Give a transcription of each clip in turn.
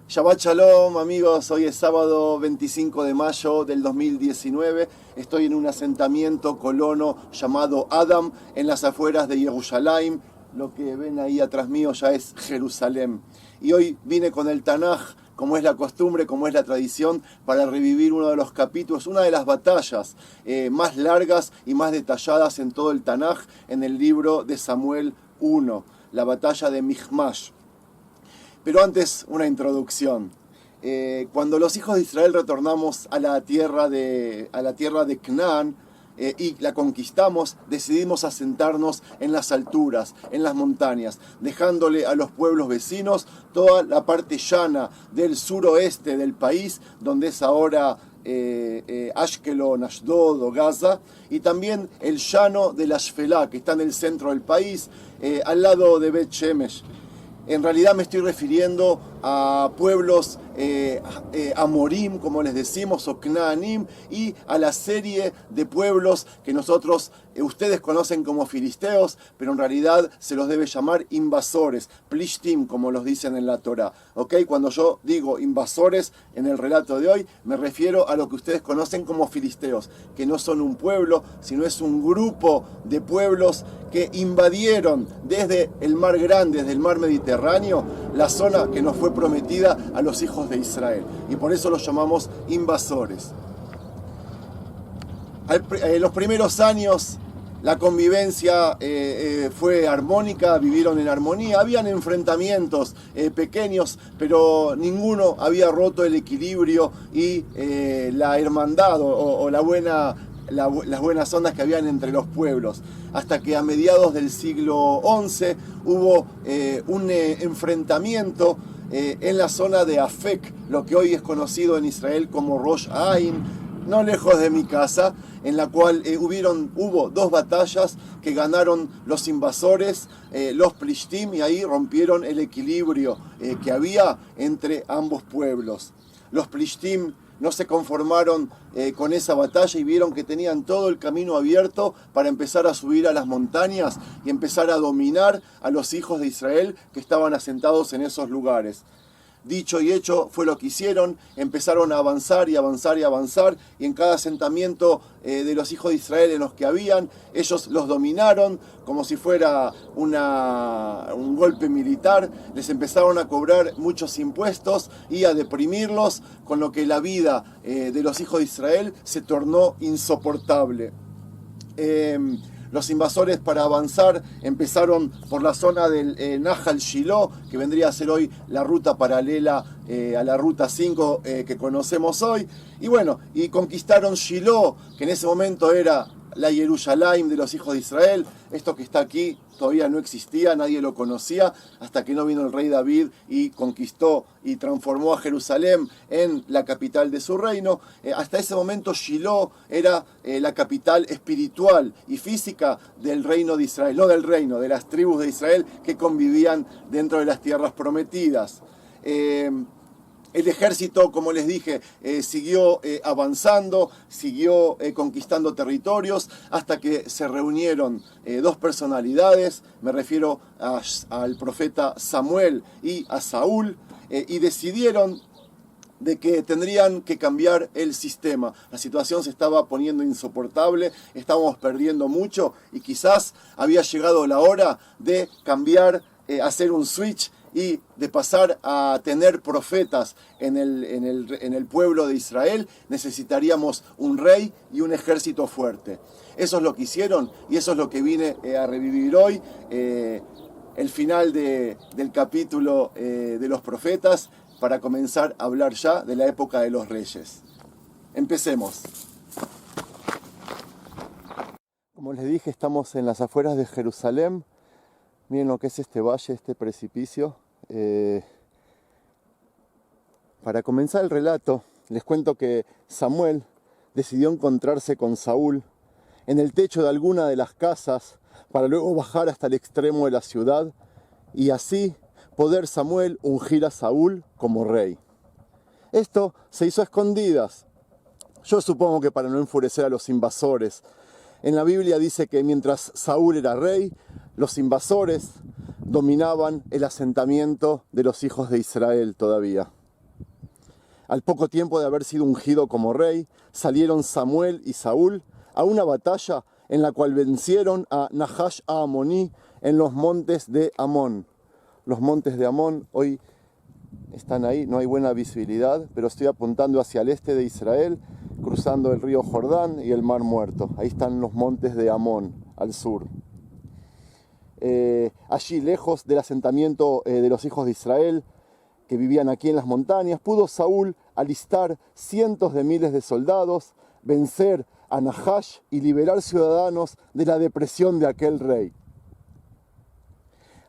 Shabbat Shalom, amigos. Hoy es sábado 25 de mayo del 2019. Estoy en un asentamiento colono llamado Adam, en las afueras de Jerusalén. Lo que ven ahí atrás mío ya es Jerusalén. Y hoy vine con el Tanaj, como es la costumbre, como es la tradición, para revivir uno de los capítulos, una de las batallas más largas y más detalladas en todo el Tanaj, en el libro de Samuel 1, la batalla de Michmash. Pero antes, una introducción. Cuando los hijos de Israel retornamos a la tierra de Canaán y la conquistamos, decidimos asentarnos en las alturas, en las montañas, dejándole a los pueblos vecinos toda la parte llana del suroeste del país, donde es ahora Ashkelon, Ashdod o Gaza, y también el llano de la Shfelá, que está en el centro del país, al lado de Bet Shemesh. En realidad me estoy refiriendo a pueblos amorim, como les decimos, o knaanim, y a la serie de pueblos que ustedes conocen como filisteos, pero en realidad se los debe llamar invasores, plishtim, como los dicen en la Torá. ¿Okay? Cuando yo digo invasores en el relato de hoy, me refiero a lo que ustedes conocen como filisteos, que no son un pueblo, sino es un grupo de pueblos que invadieron desde el Mar Grande, desde el Mar Mediterráneo, la zona que nos fue prometida a los hijos de Israel. Y por eso los llamamos invasores. En los primeros años la convivencia fue armónica, vivieron en armonía. Habían enfrentamientos pequeños, pero ninguno había roto el equilibrio y la hermandad o las buenas ondas que habían entre los pueblos, hasta que a mediados del siglo XI hubo un enfrentamiento en la zona de Afek, lo que hoy es conocido en Israel como Rosh Ain, no lejos de mi casa, en la cual hubo dos batallas que ganaron los invasores, los Plishtim, y ahí rompieron el equilibrio que había entre ambos pueblos. Los Plishtim no se conformaron con esa batalla y vieron que tenían todo el camino abierto para empezar a subir a las montañas y empezar a dominar a los hijos de Israel que estaban asentados en esos lugares. Dicho y hecho fue lo que hicieron, empezaron a avanzar y avanzar y avanzar, y en cada asentamiento de los hijos de Israel en los que habían, ellos los dominaron como si fuera un golpe militar, les empezaron a cobrar muchos impuestos y a deprimirlos, con lo que la vida de los hijos de Israel se tornó insoportable. Los invasores, para avanzar, empezaron por la zona del Nahal Shiloh, que vendría a ser hoy la ruta paralela a la ruta 5 que conocemos hoy. Y bueno, y conquistaron Shiloh, que en ese momento era la Jerusalén de los hijos de Israel. Esto que está aquí todavía no existía, nadie lo conocía, hasta que no vino el rey David y conquistó y transformó a Jerusalén en la capital de su reino. Hasta ese momento Shiloh era la capital espiritual y física del reino de Israel, no del reino, de las tribus de Israel que convivían dentro de las tierras prometidas. El ejército, como les dije, siguió avanzando, siguió conquistando territorios, hasta que se reunieron dos personalidades, me refiero al profeta Samuel y a Saúl, y decidieron de que tendrían que cambiar el sistema. La situación se estaba poniendo insoportable, estábamos perdiendo mucho, y quizás había llegado la hora de cambiar, hacer un switch, y de pasar a tener profetas en el pueblo de Israel. Necesitaríamos un rey y un ejército fuerte. Eso es lo que hicieron, y eso es lo que vine a revivir hoy, el final del capítulo de los profetas, para comenzar a hablar ya de la época de los reyes. Empecemos. Como les dije, estamos en las afueras de Jerusalén. Miren lo que es este valle, este precipicio. Para comenzar el relato, les cuento que Samuel decidió encontrarse con Saúl en el techo de alguna de las casas, para luego bajar hasta el extremo de la ciudad y así poder Samuel ungir a Saúl como rey. Esto se hizo a escondidas. Yo supongo que para no enfurecer a los invasores. En la Biblia dice que mientras Saúl era rey, los invasores dominaban el asentamiento de los hijos de Israel todavía. al poco tiempo de haber sido ungido como rey, salieron Samuel y Saúl a una batalla en la cual vencieron a Nahash Amoní en los montes de Amón. Los montes de Amón hoy están ahí, no hay buena visibilidad, pero estoy apuntando hacia el este de Israel, cruzando el río Jordán y el Mar Muerto. Ahí están los montes de Amón, al sur. Allí, lejos del asentamiento de los hijos de Israel, que vivían aquí en las montañas, pudo Saúl alistar cientos de miles de soldados, vencer a Nahash y liberar ciudadanos de la depresión de aquel rey.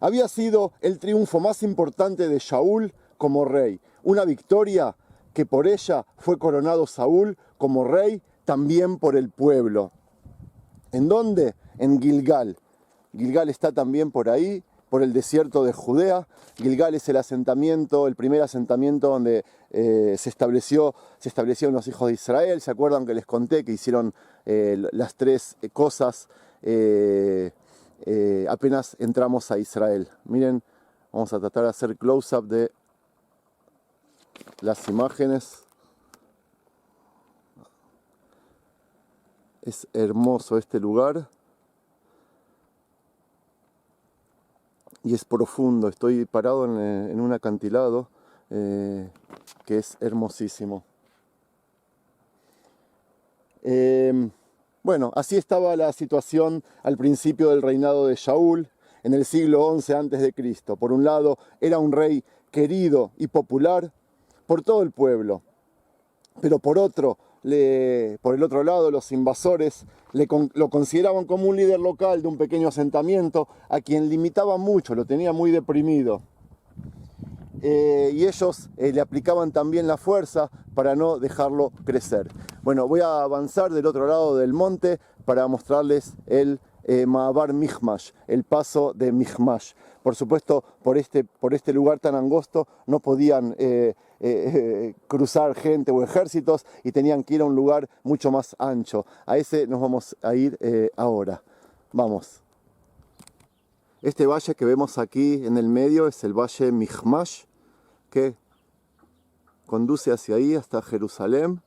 Había sido el triunfo más importante de Saúl como rey, una victoria que por ella fue coronado Saúl como rey también por el pueblo. ¿En dónde? En Gilgal. Gilgal está también por ahí, por el desierto de Judea. Gilgal es el asentamiento, el primer asentamiento donde se establecieron los hijos de Israel. ¿Se acuerdan que les conté que hicieron las tres cosas apenas entramos a Israel? Miren, vamos a tratar de hacer close-up de las imágenes. Es hermoso este lugar. Y es profundo. Estoy parado en un acantilado que es hermosísimo. Bueno, así estaba la situación al principio del reinado de Saúl, en el siglo XI a.C. Por un lado, era un rey querido y popular por todo el pueblo, pero por el otro lado, los invasores lo consideraban como un líder local de un pequeño asentamiento a quien limitaban mucho, lo tenía muy deprimido. Y ellos le aplicaban también la fuerza para no dejarlo crecer. Bueno, voy a avanzar del otro lado del monte para mostrarles el Ma'abar Michmash, el paso de Michmash. Por supuesto, por este lugar tan angosto no podían cruzar gente o ejércitos y tenían que ir a un lugar mucho más ancho. A ese nos vamos a ir ahora. Vamos. Este valle que vemos aquí en el medio es el valle Michmash, que conduce hacia ahí hasta Jerusalén.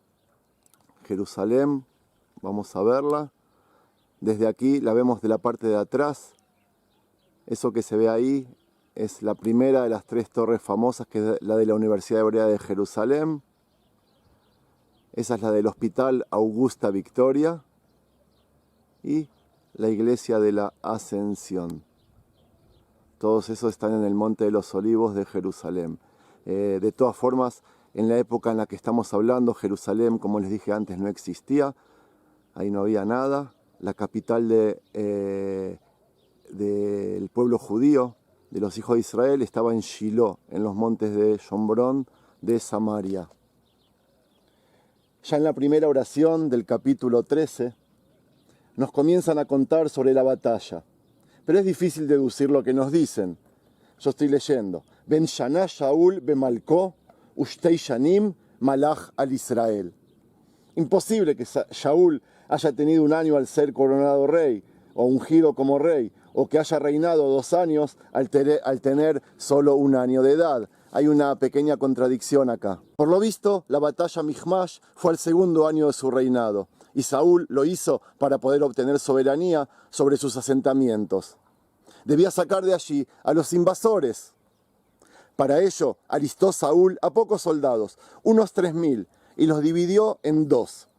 Jerusalén, vamos a verla. Desde aquí la vemos de la parte de atrás. Eso que se ve ahí es la primera de las tres torres famosas, que es la de la Universidad Hebrea de Jerusalén. Esa es la del Hospital Augusta Victoria. Y la Iglesia de la Ascensión. Todos esos están en el Monte de los Olivos de Jerusalén. De todas formas, en la época en la que estamos hablando, Jerusalén, como les dije antes, no existía. Ahí no había nada. La capital del pueblo judío, de los hijos de Israel, estaba en Shiloh, en los montes de Shombrón de Samaria. Ya en la primera oración del capítulo 13, nos comienzan a contar sobre la batalla. Pero es difícil deducir lo que nos dicen. Yo estoy leyendo. Ben Shana Shaul bemalko ushtei shanim malach al Israel. Imposible que Shaul haya tenido un año al ser coronado rey, o ungido como rey, o que haya reinado 2 años al tener solo 1 año de edad. Hay una pequeña contradicción acá. Por lo visto, la batalla Michmash fue el 2.º año de su reinado, y Saúl lo hizo para poder obtener soberanía sobre sus asentamientos. Debía sacar de allí a los invasores. Para ello, alistó Saúl a pocos soldados, unos 3.000, y los dividió en 2.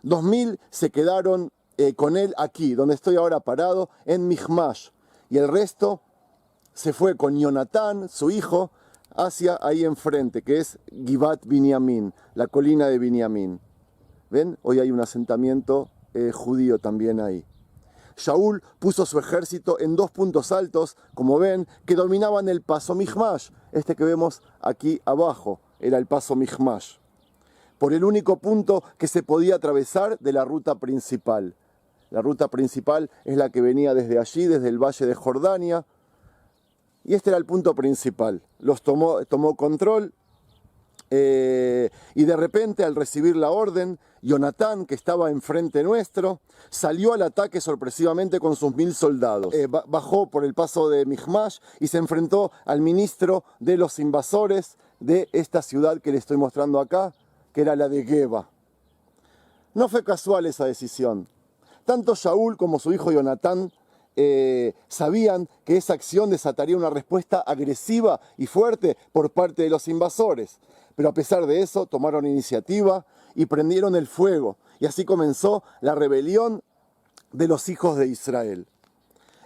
2.000 se quedaron con él aquí, donde estoy ahora parado, en Michmash, y el resto se fue con Jonatán, su hijo, hacia ahí enfrente, que es Givat Binyamin, la colina de Binyamin. ¿Ven? Hoy hay un asentamiento judío también ahí. Shaul puso su ejército en 2 puntos altos, como ven, que dominaban el paso Michmash. Este que vemos aquí abajo era el paso Michmash, por el único punto que se podía atravesar de la ruta principal. La ruta principal es la que venía desde allí, desde el valle de Jordania, y este era el punto principal. Los tomó control. Y de repente, al recibir la orden, Jonatán, que estaba enfrente nuestro, salió al ataque sorpresivamente con sus 1.000 soldados. Bajó por el paso de Michmash y se enfrentó al ministro de los invasores, de esta ciudad que le estoy mostrando acá, que era la de Geba. No fue casual esa decisión. Tanto Shaul como su hijo Jonatán sabían que esa acción desataría una respuesta agresiva y fuerte por parte de los invasores. Pero a pesar de eso, tomaron iniciativa y prendieron el fuego. Y así comenzó la rebelión de los hijos de Israel.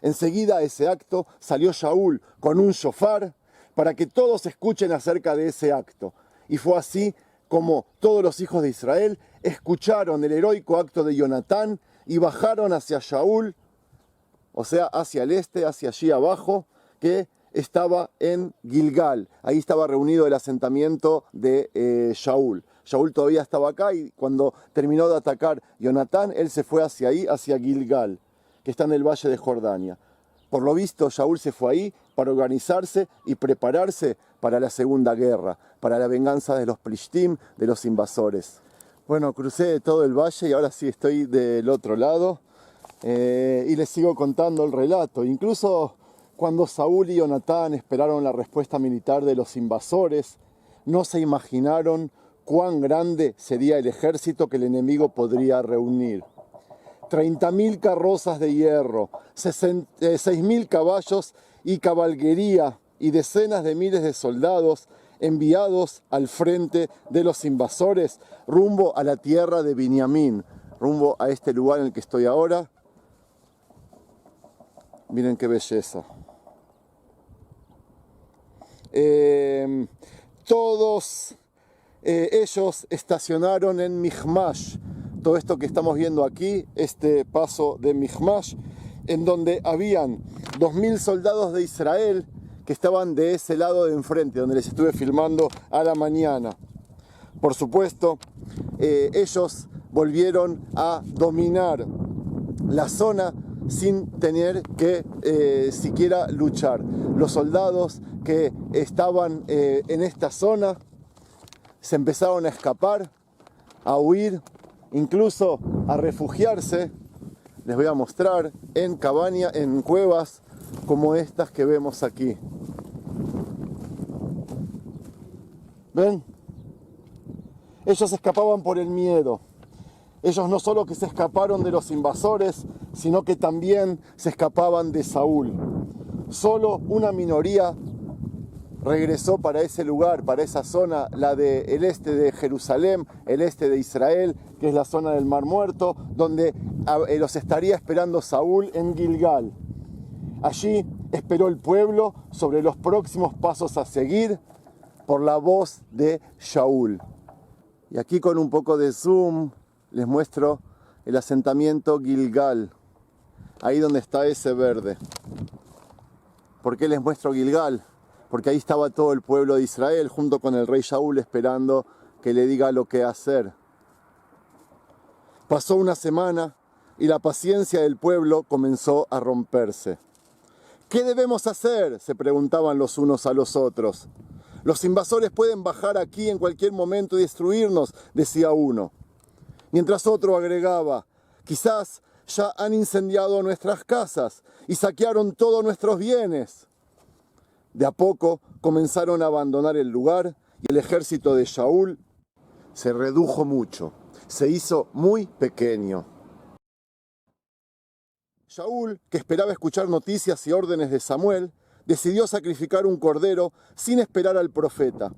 Enseguida a ese acto salió Shaul con un shofar para que todos escuchen acerca de ese acto. Y fue así como todos los hijos de Israel escucharon el heroico acto de Jonatán y bajaron hacia Shaul, o sea, hacia el este, hacia allí abajo, que estaba en Gilgal. Ahí estaba reunido el asentamiento de Shaul. Shaul todavía estaba acá y cuando terminó de atacar Jonatán, él se fue hacia ahí, hacia Gilgal, que está en el valle de Jordania. Por lo visto, Shaul se fue ahí para organizarse y prepararse para la segunda guerra, para la venganza de los Plishtim, de los invasores. Bueno, crucé todo el valle y ahora sí estoy del otro lado y les sigo contando el relato. Incluso cuando Saúl y Jonatán esperaron la respuesta militar de los invasores, no se imaginaron cuán grande sería el ejército que el enemigo podría reunir. 30.000 carrozas de hierro, 6.000 caballos y caballería y decenas de miles de soldados enviados al frente de los invasores rumbo a la tierra de Binyamin, rumbo a este lugar en el que estoy ahora. Miren qué belleza. Todos ellos estacionaron en Michmash. Todo esto que estamos viendo aquí, este paso de Michmash, en donde habían 2.000 soldados de Israel que estaban de ese lado de enfrente, donde les estuve filmando a la mañana. Por supuesto, ellos volvieron a dominar la zona sin tener que siquiera luchar. Los soldados que estaban en esta zona se empezaron a escapar, a huir, incluso a refugiarse. Les voy a mostrar en cabañas, en cuevas como estas que vemos aquí. ¿Ven? Ellos escapaban por el miedo. Ellos no solo que se escaparon de los invasores, sino que también se escapaban de Saúl. Solo una minoría regresó para ese lugar, para esa zona, la del este de Jerusalén, el este de Israel, que es la zona del Mar Muerto, donde los estaría esperando Saúl en Gilgal. Allí esperó el pueblo sobre los próximos pasos a seguir por la voz de Shaul. Y aquí con un poco de zoom les muestro el asentamiento Gilgal, ahí donde está ese verde. ¿Por qué les muestro Gilgal? Porque ahí estaba todo el pueblo de Israel junto con el rey Shaul esperando que le diga lo que hacer. Pasó una semana y la paciencia del pueblo comenzó a romperse. ¿Qué debemos hacer?, se preguntaban los unos a los otros. Los invasores pueden bajar aquí en cualquier momento y destruirnos, decía uno. Mientras otro agregaba, quizás ya han incendiado nuestras casas y saquearon todos nuestros bienes. De a poco comenzaron a abandonar el lugar y el ejército de Shaul se redujo mucho, se hizo muy pequeño. Shaul, que esperaba escuchar noticias y órdenes de Samuel, decidió sacrificar un cordero sin esperar al profeta.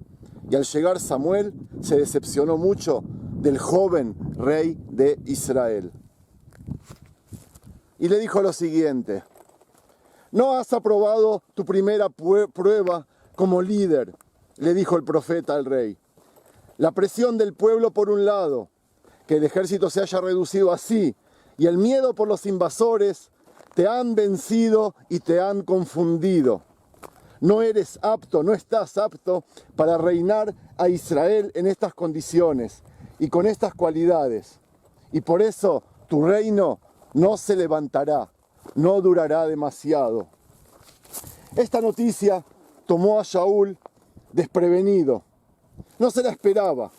Y al llegar Samuel, se decepcionó mucho del joven rey de Israel. Y le dijo lo siguiente: «No has aprobado tu primera prueba como líder», le dijo el profeta al rey. «La presión del pueblo por un lado, que el ejército se haya reducido así, y el miedo por los invasores te han vencido y te han confundido. No eres apto, no estás apto para reinar a Israel en estas condiciones y con estas cualidades. Y por eso tu reino no se levantará, no durará demasiado». Esta noticia tomó a Shaul desprevenido. No se la esperaba.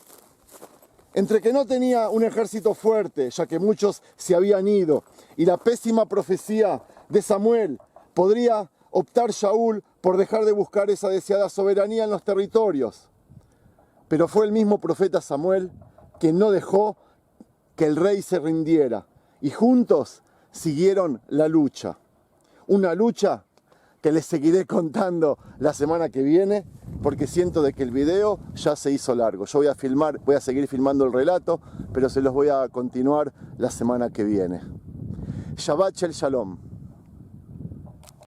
Entre que no tenía un ejército fuerte, ya que muchos se habían ido, y la pésima profecía de Samuel, podría optar Shaul por dejar de buscar esa deseada soberanía en los territorios. Pero fue el mismo profeta Samuel que no dejó que el rey se rindiera y juntos siguieron la lucha. Una lucha que les seguiré contando la semana que viene, porque siento de que el video ya se hizo largo. Yo voy a seguir filmando el relato, pero se los voy a continuar la semana que viene. Shabbat Shel Shalom.